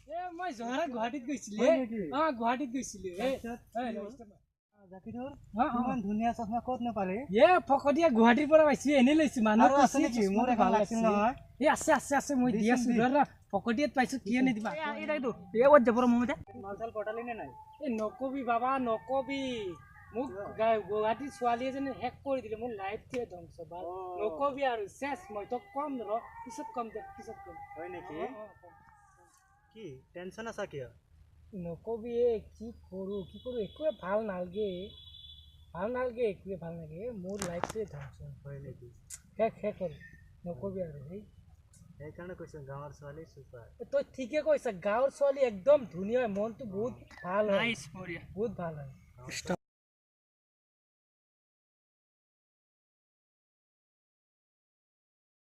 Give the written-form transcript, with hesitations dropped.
মই জহৰা গুৱাহাটীত গৈছিলো গুৱাহাটীত গৈছিলো জাকিৰৰ ইমান ধুনীয়া চশমা ক'ত নাপালে ফকতীয়া গুৱাহাটীৰ পৰা পাইছো এনে লৈছো মানুহ আছে নেকি মোৰ ভাল লাগিছিল নহয় আছে আছে আছে মই দি আছো ফকতীয়াত পাইছো কি আনি দিবা এইটো ক'ত যাব মমতে মালচাল পটালি নে নাই নকবি বাবা নকবি মোক গুৱাহাটীৰ ছোৱালী এজনী হেক কৰি দিলে মোৰ লাইফটোৱে ধ্বংস নকবি আৰু চেছ মই তোক কম ৰ পিছত কম দে পিছত কম হয় নেকি কি টেনচন আছা কিয় নকবি কি কৰো একোৱে ভাল নালগে একোৱে ভাল নালাগে মোৰ লাইফটোৱে ধ্বংস হয় নেকি শেষ হ'ল নকবি আৰু সেইকাৰণে কৈছো গাঁৱৰ ছোৱালী চুপাৰ তই ঠিকে কৈছা গাঁৱৰ ছোৱালী একদম ধুনীয়া মনটো বহুত ভাল হয় বহুত ভাল হয়